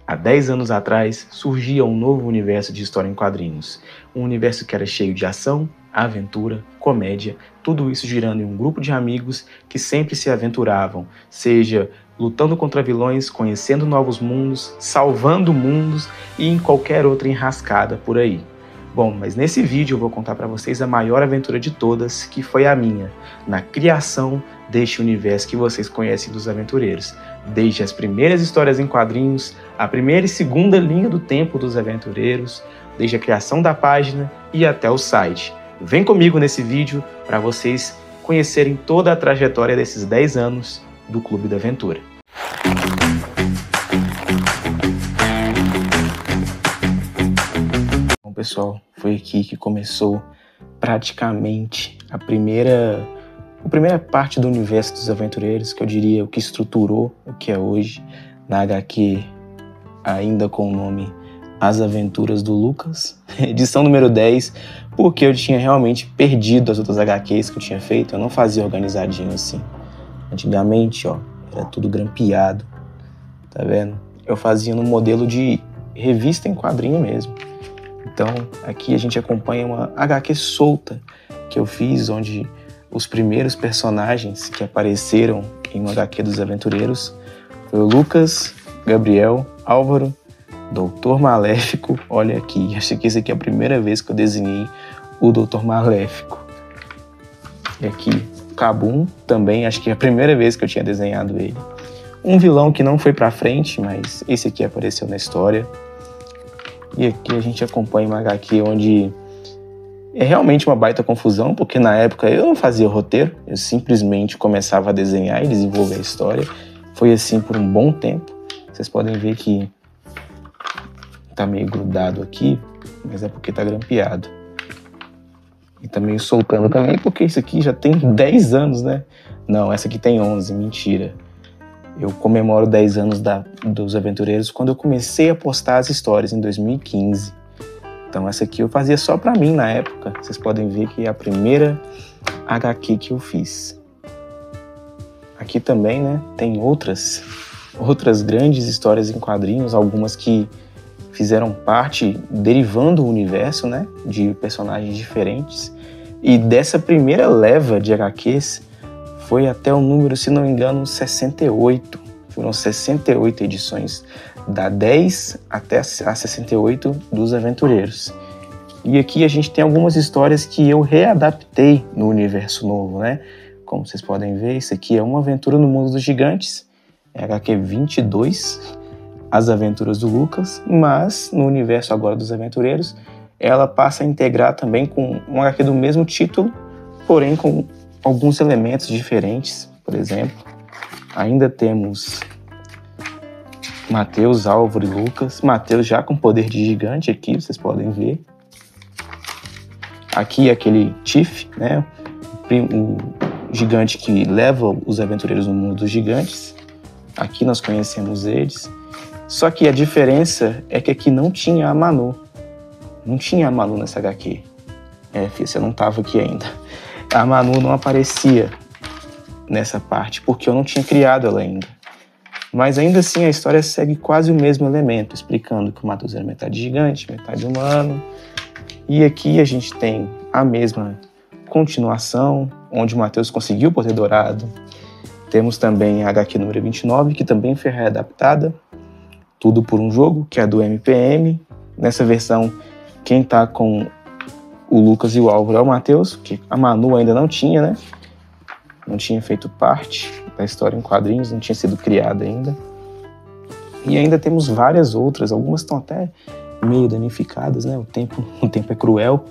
Há 10 anos atrás, surgia um novo universo de história em quadrinhos. Um universo que era cheio de ação, aventura, comédia, tudo isso girando em um grupo de amigos que sempre se aventuravam, seja lutando contra vilões, conhecendo novos mundos, salvando mundos e em qualquer outra enrascada por aí. Bom, mas nesse vídeo eu vou contar para vocês a maior aventura de todas, que foi a minha, na criação deste universo que vocês conhecem dos aventureiros. Desde as primeiras histórias em quadrinhos, a primeira e segunda linha do tempo dos aventureiros, desde a criação da página e até o site. Vem comigo nesse vídeo para vocês conhecerem toda a trajetória desses 10 anos do Clube da Aventura. Bom, pessoal, foi aqui que começou praticamente a primeira parte do universo dos aventureiros, que eu diria o que estruturou o que é hoje, na HQ, ainda com o nome As Aventuras do Lucas, edição número 10, porque eu tinha realmente perdido as outras HQs que eu tinha feito, eu não fazia organizadinho assim. Antigamente, ó, era tudo grampeado, tá vendo? Eu fazia no modelo de revista em quadrinho mesmo. Então, aqui a gente acompanha uma HQ solta que eu fiz, onde os primeiros personagens que apareceram em uma HQ dos aventureiros foi o Lucas, Gabriel, Álvaro, Doutor Maléfico. Olha aqui, acho que essa aqui é a primeira vez que eu desenhei o Doutor Maléfico. E aqui, Kabum, também, acho que é a primeira vez que eu tinha desenhado ele. Um vilão que não foi pra frente, mas esse aqui apareceu na história. E aqui a gente acompanha uma HQ onde é realmente uma baita confusão, porque na época eu não fazia roteiro, eu simplesmente começava a desenhar e desenvolver a história. Foi assim por um bom tempo. Vocês podem ver que tá meio grudado aqui, mas é porque tá grampeado. E tá meio soltando também, porque isso aqui já tem 10 anos, né? Não, essa aqui tem 11, mentira. Eu comemoro 10 anos dos aventureiros quando eu comecei a postar as histórias em 2015. Então essa aqui eu fazia só pra mim na época. Vocês podem ver que é a primeira HQ que eu fiz. Aqui também, né, tem outras grandes histórias em quadrinhos, algumas que fizeram parte, derivando o universo, né, de personagens diferentes. E dessa primeira leva de HQs foi até o número, se não me engano, 68. Foram 68 edições, da 10 até a 68 dos aventureiros. E aqui a gente tem algumas histórias que eu readaptei no universo novo, né? Como vocês podem ver, isso aqui é Uma Aventura no Mundo dos Gigantes, é HQ 22, As Aventuras do Lucas, mas no universo agora dos aventureiros, ela passa a integrar também com uma HQ do mesmo título, porém com alguns elementos diferentes. Por exemplo, ainda temos Mateus, Álvaro e Lucas. Mateus já com poder de gigante aqui, vocês podem ver. Aqui é aquele Tiff, né? O gigante que leva os aventureiros no mundo dos gigantes. Aqui nós conhecemos eles. Só que a diferença é que aqui não tinha a Manu. Não tinha a Manu nessa HQ. Filho, você não estava aqui ainda. A Manu não aparecia nessa parte, porque eu não tinha criado ela ainda. Mas ainda assim a história segue quase o mesmo elemento, explicando que o Mateus era metade gigante, metade humano. E aqui a gente tem a mesma continuação, onde o Mateus conseguiu o poder dourado. Temos também a HQ número 29, que também foi readaptada. Tudo por um Jogo, que é do MPM. Nessa versão, quem tá com o Lucas e o Álvaro é o Mateus, que a Manu ainda não tinha, né? Não tinha feito parte da história em quadrinhos, não tinha sido criada ainda. E ainda temos várias outras, algumas estão até meio danificadas, né? O tempo é cruel.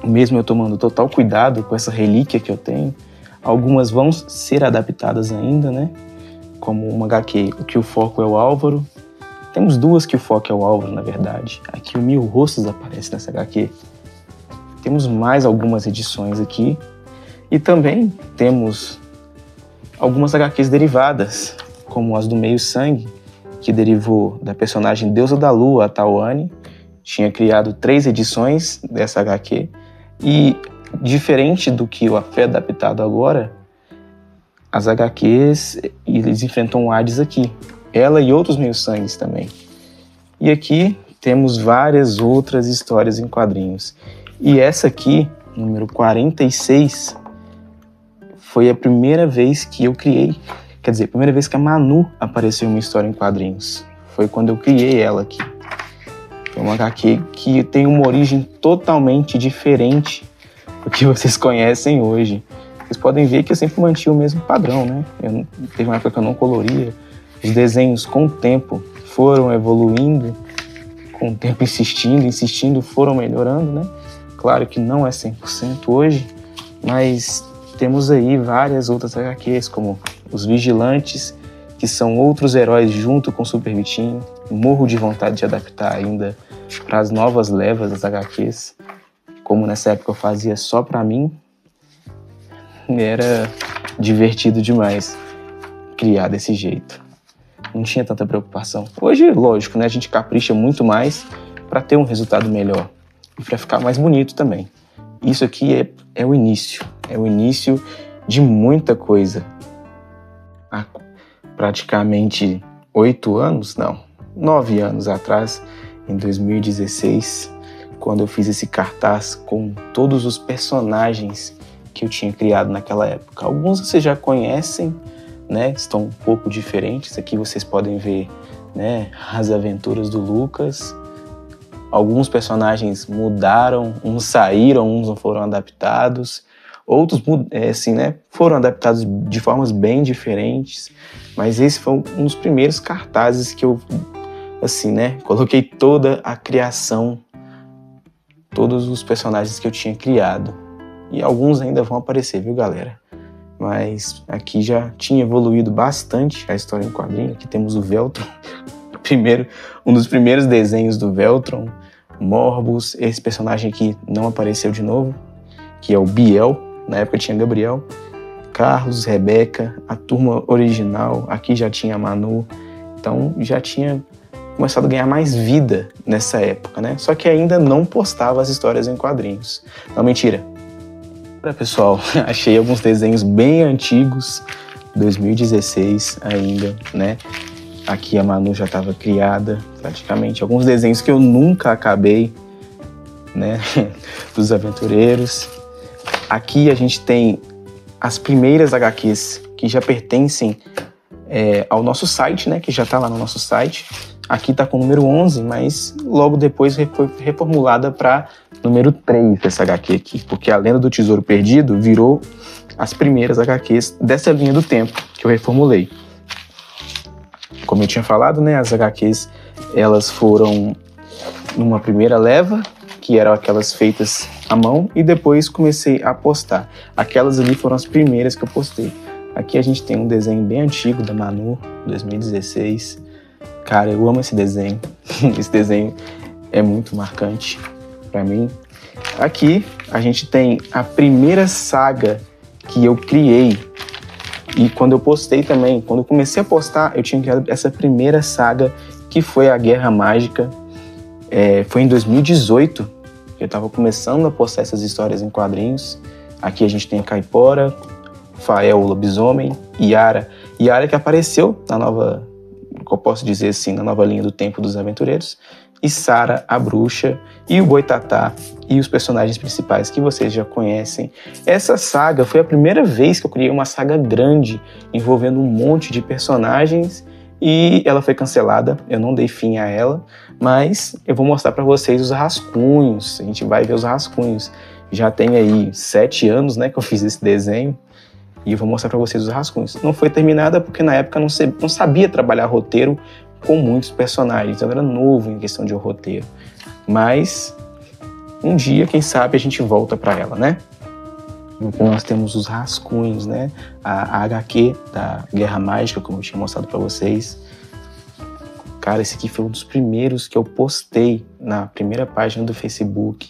Mesmo eu tomando total cuidado com essa relíquia que eu tenho, algumas vão ser adaptadas ainda, né? Como uma HQ, que o foco é o Álvaro. Temos duas que o foco é o Álvaro, na verdade. Aqui o Mil Rostos aparece nessa HQ. Temos mais algumas edições aqui. E também temos algumas HQs derivadas, como as do Meio Sangue, que derivou da personagem Deusa da Lua, a Tawane. Tinha criado 3 edições dessa HQ. E, diferente do que foi adaptado agora, as HQs, eles enfrentam o Hades aqui. Ela e outros Meio Sangues também. E aqui temos várias outras histórias em quadrinhos. E essa aqui, número 46, foi a primeira vez que eu criei, quer dizer, a primeira vez que a Manu apareceu em uma história em quadrinhos. Foi quando eu criei ela aqui. É uma HQ que tem uma origem totalmente diferente do que vocês conhecem hoje. Vocês podem ver que eu sempre mantive o mesmo padrão, né? Teve uma época que eu não coloria. Os desenhos, com o tempo, foram evoluindo, com o tempo insistindo, foram melhorando, né? Claro que não é 100% hoje, mas temos aí várias outras HQs, como Os Vigilantes, que são outros heróis junto com o Super Vitinho. Morro de vontade de adaptar ainda para as novas levas das HQs. Como nessa época eu fazia só para mim, era divertido demais criar desse jeito. Não tinha tanta preocupação. Hoje, lógico, né, a gente capricha muito mais para ter um resultado melhor e para ficar mais bonito também. Isso aqui é o início. É o início de muita coisa. Há praticamente 9 anos atrás, em 2016, quando eu fiz esse cartaz com todos os personagens que eu tinha criado naquela época. Alguns vocês já conhecem, né? Estão um pouco diferentes. Aqui vocês podem ver, né, as aventuras do Lucas. Alguns personagens mudaram, uns saíram, uns não foram adaptados. Outros, assim, né, foram adaptados de formas bem diferentes. Mas esse foi um dos primeiros cartazes que eu, assim, né, coloquei toda a criação, todos os personagens que eu tinha criado. E alguns ainda vão aparecer, viu, galera? Mas aqui já tinha evoluído bastante a história em quadrinho. Aqui temos o Veltron, um dos primeiros desenhos do Veltron. Morbus, esse personagem aqui não apareceu de novo, que é o Biel. Na época tinha Gabriel, Carlos, Rebeca, a turma original. Aqui já tinha a Manu. Então já tinha começado a ganhar mais vida nessa época, né? Só que ainda não postava as histórias em quadrinhos. Não, mentira. Pessoal, achei alguns desenhos bem antigos, 2016 ainda, né? Aqui a Manu já estava criada, praticamente. Alguns desenhos que eu nunca acabei, né? Dos aventureiros. Aqui a gente tem as primeiras HQs que já pertencem ao nosso site, né? Que já está lá no nosso site. Aqui está com o número 11, mas logo depois foi reformulada para número 3 dessa HQ aqui, porque a Lenda do Tesouro Perdido virou as primeiras HQs dessa linha do tempo que eu reformulei. Como eu tinha falado, né, as HQs elas foram numa primeira leva, que eram aquelas feitas à mão, e depois comecei a postar. Aquelas ali foram as primeiras que eu postei. Aqui a gente tem um desenho bem antigo da Manu, 2016. Cara, eu amo esse desenho. Esse desenho é muito marcante pra mim. Aqui a gente tem a primeira saga que eu criei. E quando eu postei também, quando eu comecei a postar, eu tinha criado essa primeira saga, que foi a Guerra Mágica. Foi em 2018 que eu estava começando a postar essas histórias em quadrinhos. Aqui a gente tem Caipora, Fael, o Lobisomem, Yara. Yara que apareceu na nova, que eu posso dizer assim, na nova linha do tempo dos aventureiros. E Sara, a bruxa, e o Boitatá, e os personagens principais que vocês já conhecem. Essa saga foi a primeira vez que eu criei uma saga grande, envolvendo um monte de personagens, e ela foi cancelada, eu não dei fim a ela, mas eu vou mostrar para vocês os rascunhos, a gente vai ver os rascunhos. Já tem aí 7 anos, né, que eu fiz esse desenho, e eu vou mostrar para vocês os rascunhos. Não foi terminada porque na época eu não sabia trabalhar roteiro com muitos personagens, eu era novo em questão de roteiro. Mas um dia, quem sabe, a gente volta para ela, né? Então nós temos os rascunhos, né? A HQ da Guerra Mágica, como eu tinha mostrado para vocês. Cara, esse aqui foi um dos primeiros que eu postei na primeira página do Facebook.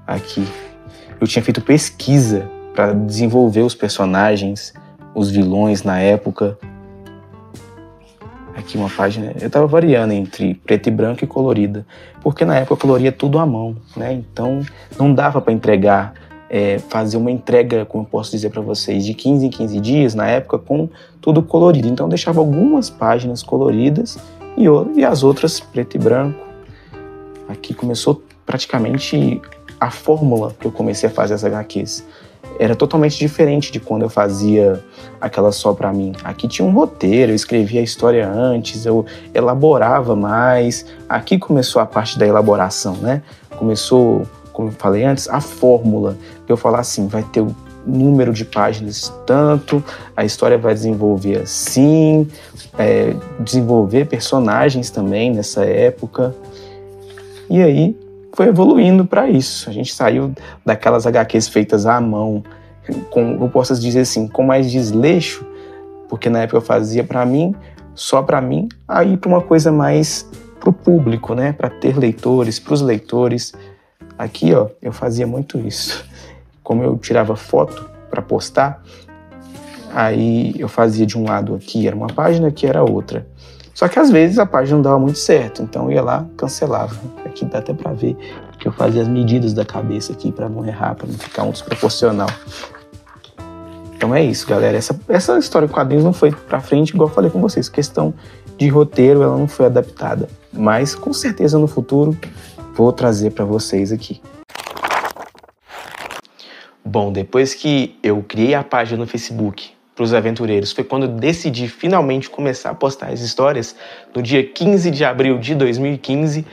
Aqui. Eu tinha feito pesquisa para desenvolver os personagens, os vilões na época. Aqui uma página, eu tava variando entre preto e branco e colorida, porque na época eu coloria tudo à mão, né? Então não dava para entregar, fazer uma entrega, como eu posso dizer para vocês, de 15 em 15 dias, na época, com tudo colorido. Então eu deixava algumas páginas coloridas e as outras preto e branco. Aqui começou praticamente a fórmula que eu comecei a fazer as HQs. Era totalmente diferente de quando eu fazia aquela só pra mim. Aqui tinha um roteiro, eu escrevia a história antes, eu elaborava mais. Aqui começou a parte da elaboração, né? Começou, como eu falei antes, a fórmula. Eu falar assim, vai ter o número de páginas tanto, a história vai desenvolver assim, desenvolver personagens também nessa época. E aí foi evoluindo para isso. A gente saiu daquelas HQs feitas à mão, eu posso dizer assim, com mais desleixo, porque na época eu fazia para mim, só para mim, aí para uma coisa mais para o público, né? Para ter leitores, para os leitores. Aqui, ó, eu fazia muito isso. Como eu tirava foto para postar, aí eu fazia de um lado aqui era uma página, aqui era outra. Só que às vezes a página não dava muito certo, então eu ia lá, cancelava. Aqui dá até pra ver que eu fazia as medidas da cabeça aqui pra não errar, pra não ficar um desproporcional. Então é isso, galera. Essa história de quadrinhos não foi pra frente, igual eu falei com vocês. Questão de roteiro, ela não foi adaptada. Mas com certeza no futuro vou trazer pra vocês aqui. Bom, depois que eu criei a página no Facebook para os aventureiros, foi quando eu decidi finalmente começar a postar as histórias. No dia 15 de abril de 2015,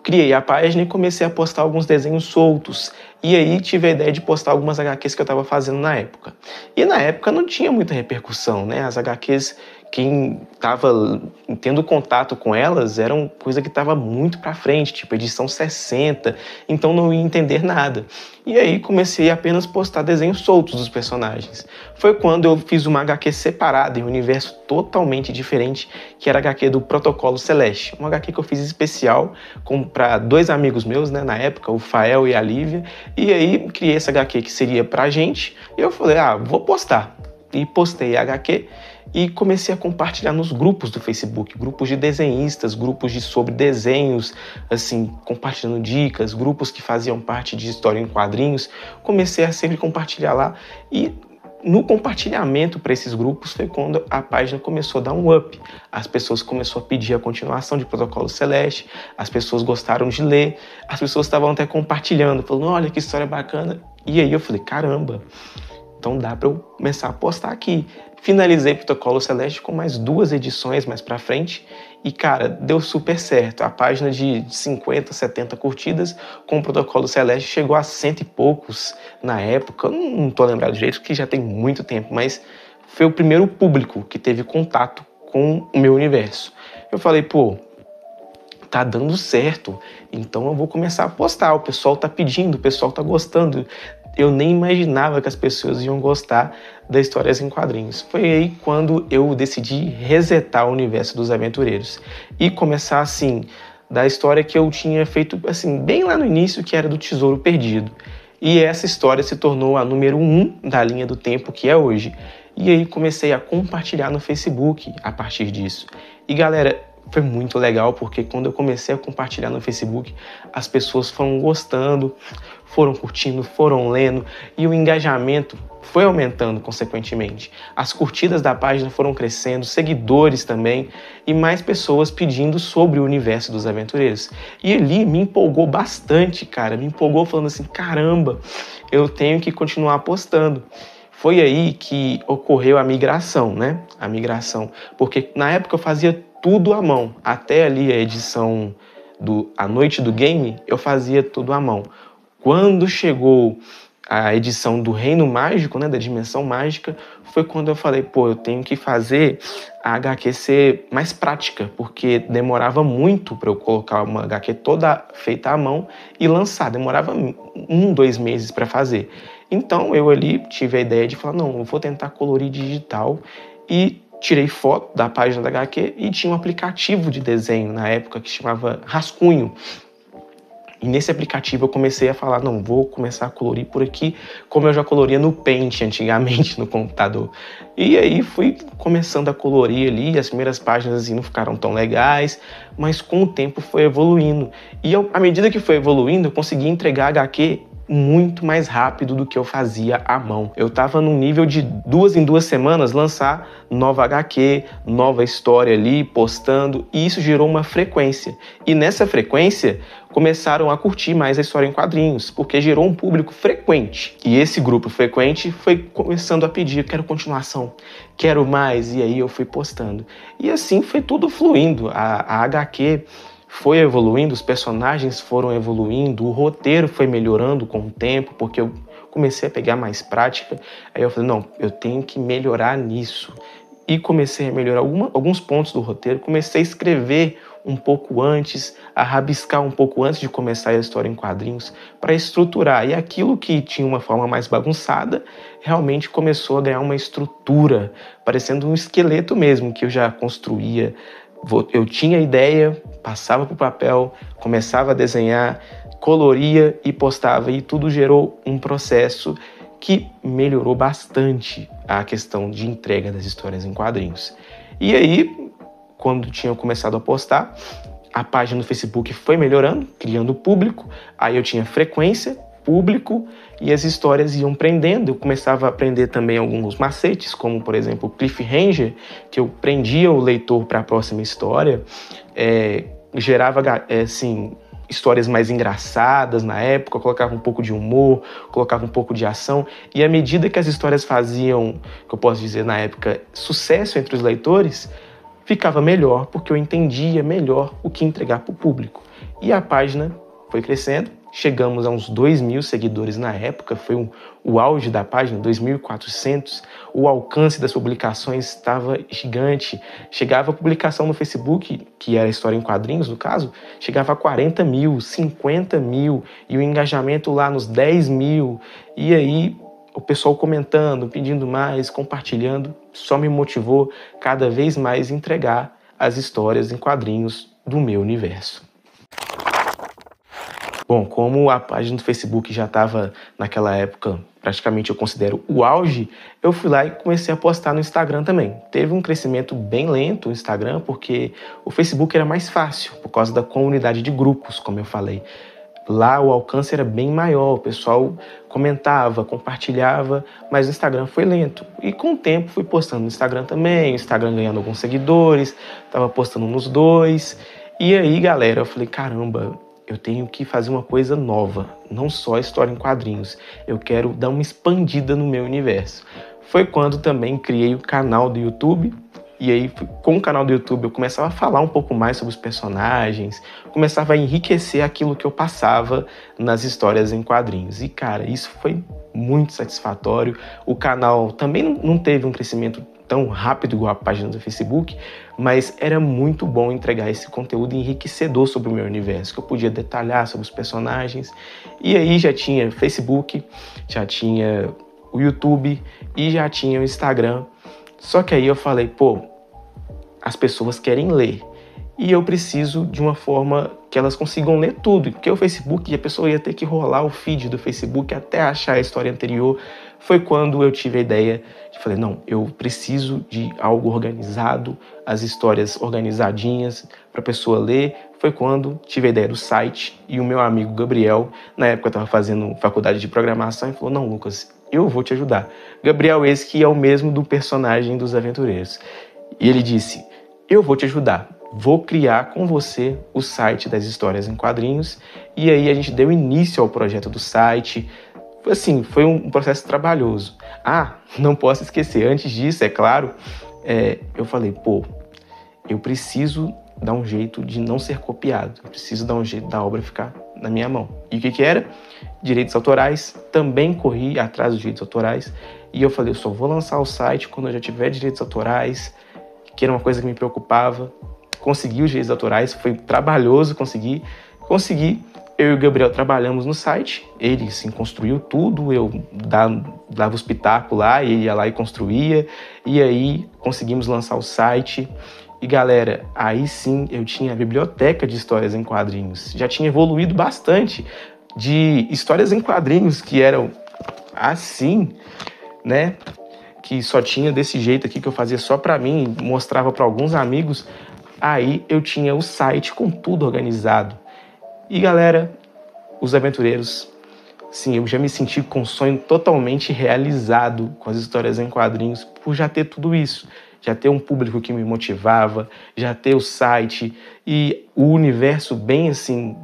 criei a página e comecei a postar alguns desenhos soltos. E aí tive a ideia de postar algumas HQs que eu estava fazendo na época. E na época não tinha muita repercussão, né? As HQs, quem estava tendo contato com elas, eram coisa que estava muito para frente, tipo edição 60, então não ia entender nada. E aí comecei a apenas postar desenhos soltos dos personagens. Foi quando eu fiz uma HQ separada em um universo totalmente diferente, que era a HQ do Protocolo Celeste. Uma HQ que eu fiz especial para dois amigos meus, né, na época, o Fael e a Lívia. E aí criei essa HQ que seria pra gente, e eu falei, vou postar. E postei a HQ e comecei a compartilhar nos grupos do Facebook, grupos de desenhistas, grupos sobre desenhos, assim, compartilhando dicas, grupos que faziam parte de história em quadrinhos. Comecei a sempre compartilhar lá e no compartilhamento para esses grupos foi quando a página começou a dar um up. As pessoas começaram a pedir a continuação de Protocolo Celeste, as pessoas gostaram de ler, as pessoas estavam até compartilhando, falando, olha que história bacana. E aí eu falei, caramba, então dá para eu começar a postar aqui. Finalizei Protocolo Celeste com mais 2 edições mais pra frente e, cara, deu super certo. A página de 50, 70 curtidas com o Protocolo Celeste chegou a 100 e poucos na época. Eu não tô lembrado direito, porque já tem muito tempo, mas foi o primeiro público que teve contato com o meu universo. Eu falei, pô, tá dando certo, então eu vou começar a postar. O pessoal tá pedindo, o pessoal tá gostando. Eu nem imaginava que as pessoas iam gostar das histórias em quadrinhos. Foi aí quando eu decidi resetar o universo dos aventureiros e começar, assim, da história que eu tinha feito, assim, bem lá no início, que era do Tesouro Perdido. E essa história se tornou a número 1 da linha do tempo que é hoje. E aí comecei a compartilhar no Facebook a partir disso. E, galera, foi muito legal, porque quando eu comecei a compartilhar no Facebook, as pessoas foram gostando, foram curtindo, foram lendo, e o engajamento foi aumentando consequentemente. As curtidas da página foram crescendo, seguidores também, e mais pessoas pedindo sobre o universo dos aventureiros. E ali me empolgou bastante, cara, me empolgou falando assim, caramba, eu tenho que continuar postando. Foi aí que ocorreu a migração, né? A migração, porque na época eu fazia tudo à mão. Até ali a edição A Noite do Game, eu fazia tudo à mão. Quando chegou a edição do Reino Mágico, né, da Dimensão Mágica, foi quando eu falei, pô, eu tenho que fazer a HQ ser mais prática, porque demorava muito para eu colocar uma HQ toda feita à mão e lançar. Demorava 2 meses para fazer. Então eu ali tive a ideia de falar, não, eu vou tentar colorir digital e tirei foto da página da HQ e tinha um aplicativo de desenho na época que chamava Rascunho. E nesse aplicativo eu comecei a falar, não, vou começar a colorir por aqui, como eu já coloria no Paint antigamente no computador. E aí fui começando a colorir ali, as primeiras páginas assim, não ficaram tão legais, mas com o tempo foi evoluindo. E à medida que foi evoluindo, eu consegui entregar a HQ muito mais rápido do que eu fazia à mão. Eu tava num nível de 2 em 2 semanas lançar nova HQ, nova história ali, postando, e isso gerou uma frequência. E nessa frequência, começaram a curtir mais a história em quadrinhos, porque gerou um público frequente. E esse grupo frequente foi começando a pedir, quero continuação, quero mais, e aí eu fui postando. E assim foi tudo fluindo. A HQ foi evoluindo, os personagens foram evoluindo, o roteiro foi melhorando com o tempo, porque eu comecei a pegar mais prática. Aí eu falei, não, eu tenho que melhorar nisso. E comecei a melhorar alguns pontos do roteiro, comecei a escrever um pouco antes, a rabiscar um pouco antes de começar a história em quadrinhos, para estruturar. E aquilo que tinha uma forma mais bagunçada, realmente começou a ganhar uma estrutura, parecendo um esqueleto mesmo, que eu já construía. Eu tinha ideia, passava para o papel, começava a desenhar, coloria e postava, e tudo gerou um processo que melhorou bastante a questão de entrega das histórias em quadrinhos. E aí, quando tinha começado a postar, a página no Facebook foi melhorando, criando público, aí eu tinha frequência, público, e as histórias iam prendendo. Eu começava a aprender também alguns macetes, como, por exemplo, o cliffhanger, que eu prendia o leitor para a próxima história, gerava, assim, histórias mais engraçadas na época, colocava um pouco de humor, colocava um pouco de ação, e à medida que as histórias faziam, que eu posso dizer na época, sucesso entre os leitores, ficava melhor, porque eu entendia melhor o que entregar para o público. E a página foi crescendo, chegamos a uns 2.000 seguidores na época, foi o auge da página, 2.400, o alcance das publicações estava gigante, chegava a publicação no Facebook, que era história em quadrinhos no caso, chegava a 40 mil, 50 mil, e o engajamento lá nos 10 mil, e aí o pessoal comentando, pedindo mais, compartilhando, só me motivou cada vez mais a entregar as histórias em quadrinhos do meu universo. Bom, como a página do Facebook já estava naquela época, praticamente eu considero o auge, eu fui lá e comecei a postar no Instagram também. Teve um crescimento bem lento no Instagram, porque o Facebook era mais fácil, por causa da comunidade de grupos, como eu falei. Lá o alcance era bem maior, o pessoal comentava, compartilhava, mas o Instagram foi lento. E com o tempo fui postando no Instagram também, o Instagram ganhando alguns seguidores, estava postando nos dois. E aí, galera, eu falei, caramba, eu tenho que fazer uma coisa nova, não só história em quadrinhos. Eu quero dar uma expandida no meu universo. Foi quando também criei o canal do YouTube. E aí, com o canal do YouTube, eu começava a falar um pouco mais sobre os personagens, começava a enriquecer aquilo que eu passava nas histórias em quadrinhos. E, cara, isso foi muito satisfatório. O canal também não teve um crescimento tão rápido igual a página do Facebook, mas era muito bom entregar esse conteúdo enriquecedor sobre o meu universo, que eu podia detalhar sobre os personagens. E aí já tinha Facebook, já tinha o YouTube e já tinha o Instagram. Só que aí eu falei, pô, as pessoas querem ler e eu preciso de uma forma que elas consigam ler tudo, porque o Facebook, a pessoa ia ter que rolar o feed do Facebook até achar a história anterior. Foi quando eu tive a ideia de, falei, não, eu preciso de algo organizado, as histórias organizadinhas para a pessoa ler. Foi quando tive a ideia do site e o meu amigo Gabriel, na época eu estava fazendo faculdade de programação, e falou, não, Lucas, eu vou te ajudar. Gabriel esse que é o mesmo do personagem dos Aventureiros. E ele disse, eu vou te ajudar, vou criar com você o site das histórias em quadrinhos. E aí a gente deu início ao projeto do site. Assim, foi um processo trabalhoso. Ah, não posso esquecer, antes disso, é claro, eu falei, pô, eu preciso dar um jeito de não ser copiado, eu preciso dar um jeito da obra ficar na minha mão. E o que era? Direitos autorais, também corri atrás dos direitos autorais, e eu falei, eu só vou lançar o site quando eu já tiver direitos autorais, que era uma coisa que me preocupava. Consegui os direitos autorais, foi trabalhoso consegui, eu e o Gabriel trabalhamos no site, ele sim construiu tudo, eu dava os pitacos lá, ele ia lá e construía, e aí conseguimos lançar o site. E galera, aí sim eu tinha a biblioteca de histórias em quadrinhos, já tinha evoluído bastante de histórias em quadrinhos que eram assim, né, que só tinha desse jeito aqui, que eu fazia só pra mim, mostrava pra alguns amigos. Aí eu tinha o site com tudo organizado. E galera, os Aventureiros sim, eu já me senti com um sonho totalmente realizado com as histórias em quadrinhos por já ter tudo isso. Já ter um público que me motivava, já ter o site e o universo bem assim,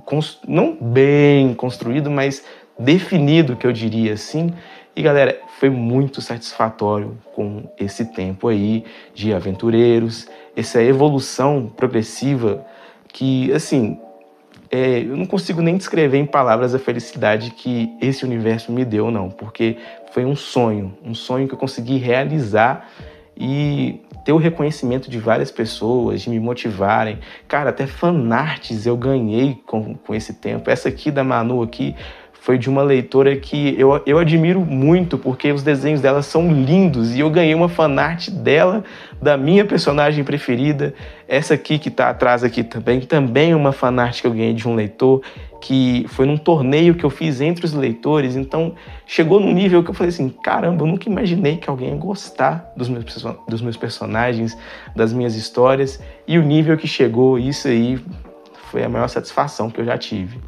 não bem construído, mas definido, que eu diria assim. E galera, foi muito satisfatório com esse tempo aí de aventureiros, essa evolução progressiva que, assim, eu não consigo nem descrever em palavras a felicidade que esse universo me deu, não, porque foi um sonho que eu consegui realizar e ter o reconhecimento de várias pessoas, de me motivarem. Cara, até fanarts eu ganhei com esse tempo. Essa aqui da Manu aqui foi de uma leitora que eu admiro muito, porque os desenhos dela são lindos, e eu ganhei uma fanart dela, da minha personagem preferida. Essa aqui que tá atrás aqui também é uma fanart que eu ganhei de um leitor, que foi num torneio que eu fiz entre os leitores. Então chegou num nível que eu falei assim, caramba, eu nunca imaginei que alguém ia gostar dos meus personagens, das minhas histórias, e o nível que chegou, isso aí foi a maior satisfação que eu já tive.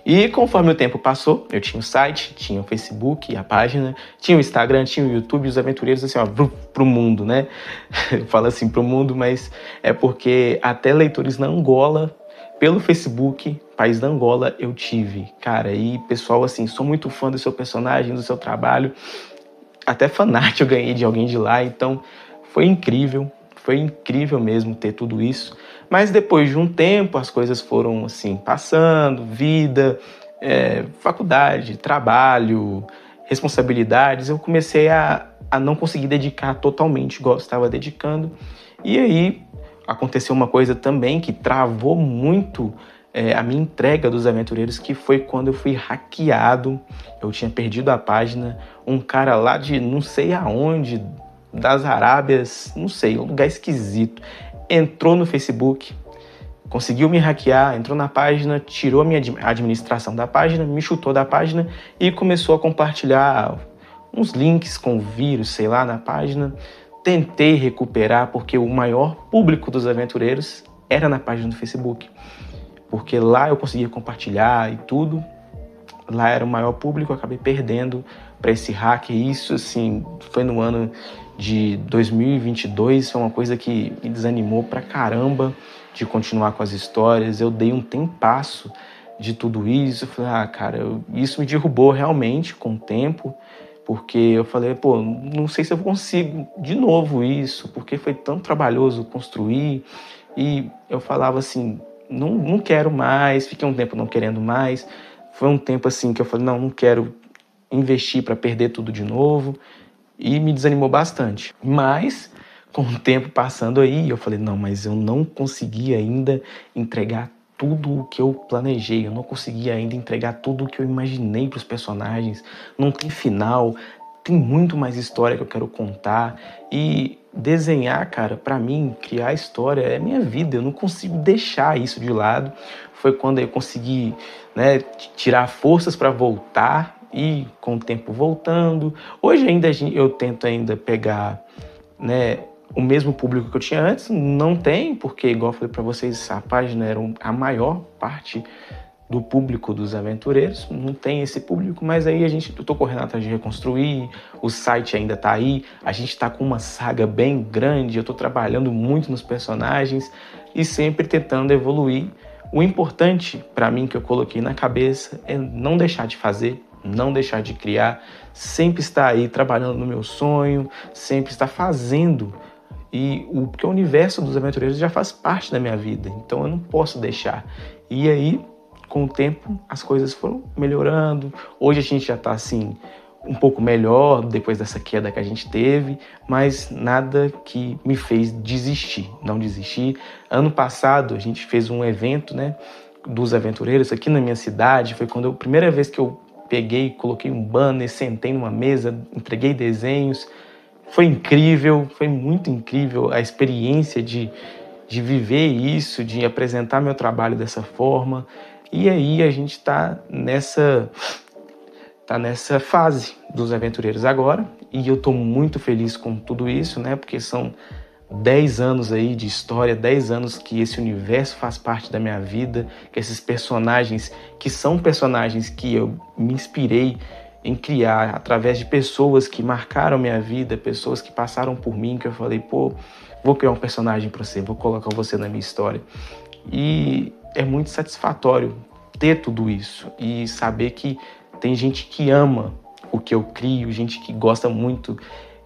E conforme o tempo passou, eu tinha o site, tinha o Facebook, a página, tinha o Instagram, tinha o YouTube, os aventureiros assim, ó, pro mundo, né? Eu falo assim pro mundo, mas é porque até leitores na Angola, pelo Facebook, país da Angola, eu tive. Cara, e pessoal, assim, sou muito fã do seu personagem, do seu trabalho. Até fanart eu ganhei de alguém de lá, então foi incrível mesmo ter tudo isso. Mas depois de um tempo, as coisas foram assim, passando, vida, faculdade, trabalho, responsabilidades, eu comecei a não conseguir dedicar totalmente igual eu estava dedicando. E aí aconteceu uma coisa também que travou muito a minha entrega dos aventureiros, que foi quando eu fui hackeado. Eu tinha perdido a página, um cara lá de não sei aonde, das Arábias, não sei, um lugar esquisito, entrou no Facebook, conseguiu me hackear, entrou na página, tirou a minha administração da página, me chutou da página e começou a compartilhar uns links com vírus, sei lá, na página. Tentei recuperar, porque o maior público dos aventureiros era na página do Facebook, porque lá eu conseguia compartilhar e tudo. Lá era o maior público, eu acabei perdendo para esse hack. E isso, assim, foi no ano de 2022, foi uma coisa que me desanimou pra caramba de continuar com as histórias. Eu dei um tempasso de tudo isso. Eu falei, cara, isso me derrubou realmente com o tempo, porque eu falei, pô, não sei se eu consigo de novo isso, porque foi tão trabalhoso construir. E eu falava assim, não quero mais, fiquei um tempo não querendo mais. Foi um tempo assim que eu falei, não quero investir para perder tudo de novo, e me desanimou bastante. Mas com o tempo passando aí, eu falei, não, mas eu não consegui ainda entregar tudo o que eu planejei, eu não consegui ainda entregar tudo o que eu imaginei para os personagens. Não tem final, tem muito mais história que eu quero contar. E desenhar, cara, para mim, criar história é minha vida, eu não consigo deixar isso de lado. Foi quando eu consegui, né, tirar forças para voltar, e com o tempo voltando. Hoje ainda eu tento ainda pegar, né, o mesmo público que eu tinha antes. Não tem, porque igual eu falei para vocês, a página era a maior parte do público dos aventureiros, não tem esse público, mas aí eu tô correndo atrás de reconstruir, o site ainda tá aí, a gente tá com uma saga bem grande, eu tô trabalhando muito nos personagens e sempre tentando evoluir. O importante para mim que eu coloquei na cabeça é não deixar de fazer, não deixar de criar, sempre estar aí trabalhando no meu sonho, sempre estar fazendo. Porque o universo dos aventureiros já faz parte da minha vida, então eu não posso deixar. E aí, com o tempo, as coisas foram melhorando. Hoje a gente já está assim, um pouco melhor depois dessa queda que a gente teve, mas nada que me fez desistir, não desistir. Ano passado a gente fez um evento, né, dos aventureiros aqui na minha cidade. Foi a primeira vez que eu peguei, coloquei um banner, sentei numa mesa, entreguei desenhos. Foi incrível, foi muito incrível a experiência de viver isso, de apresentar meu trabalho dessa forma. E aí a gente está nessa fase dos aventureiros agora, e eu estou muito feliz com tudo isso, né? Porque são 10 anos aí de história, 10 anos que esse universo faz parte da minha vida, que esses personagens, que são personagens que eu me inspirei em criar através de pessoas que marcaram minha vida, pessoas que passaram por mim, que eu falei, pô, vou criar um personagem para você, vou colocar você na minha história. E é muito satisfatório ter tudo isso e saber que tem gente que ama o que eu crio, gente que gosta muito.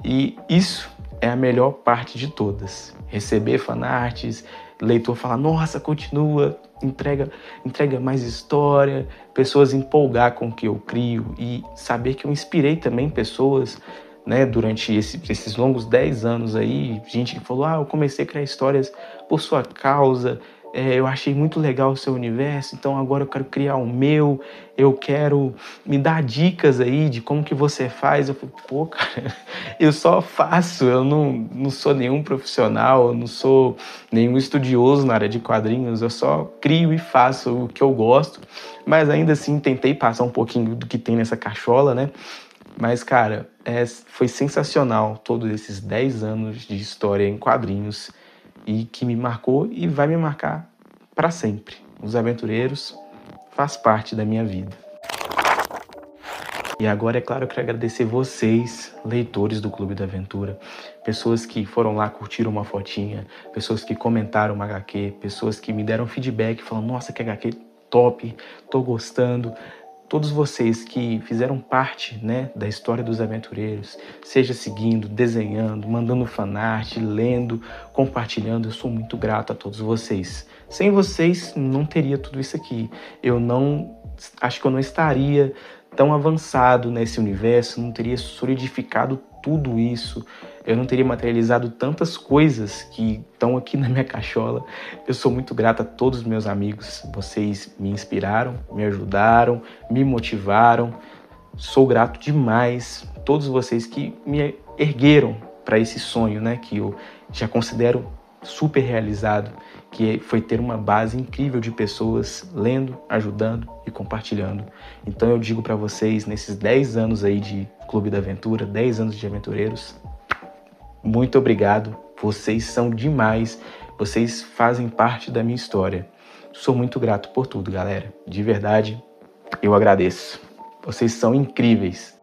E isso é a melhor parte de todas. Receber fanarts, leitor falar, nossa, continua, entrega mais história, pessoas empolgar com o que eu crio e saber que eu inspirei também pessoas, né, durante esses longos 10 anos aí, gente que falou, eu comecei a criar histórias por sua causa, eu achei muito legal o seu universo, então agora eu quero criar o meu, eu quero me dar dicas aí de como que você faz. Eu falei, pô, cara, eu só faço, eu não sou nenhum profissional, eu não sou nenhum estudioso na área de quadrinhos, eu só crio e faço o que eu gosto, mas ainda assim tentei passar um pouquinho do que tem nessa cachola, né? Mas, cara, foi sensacional todos esses 10 anos de história em quadrinhos e que me marcou e vai me marcar para sempre. Os Aventureiros faz parte da minha vida. E agora, é claro, eu quero agradecer vocês, leitores do Clube da Aventura, pessoas que foram lá, curtiram uma fotinha, pessoas que comentaram uma HQ, pessoas que me deram feedback, falando, nossa, que HQ top, tô gostando. Todos vocês que fizeram parte, né, da história dos aventureiros, seja seguindo, desenhando, mandando fanart, lendo, compartilhando, eu sou muito grato a todos vocês. Sem vocês, não teria tudo isso aqui. Acho que eu não estaria tão avançado nesse universo, não teria solidificado tudo isso, eu não teria materializado tantas coisas que estão aqui na minha cachola. Eu sou muito grato a todos os meus amigos, vocês me inspiraram, me ajudaram, me motivaram. Sou grato demais a todos vocês que me ergueram para esse sonho, né, que eu já considero super realizado, que foi ter uma base incrível de pessoas lendo, ajudando e compartilhando. Então eu digo para vocês, nesses 10 anos aí de Clube da Aventura, 10 anos de aventureiros, muito obrigado, vocês são demais, vocês fazem parte da minha história. Sou muito grato por tudo, galera. De verdade, eu agradeço. Vocês são incríveis.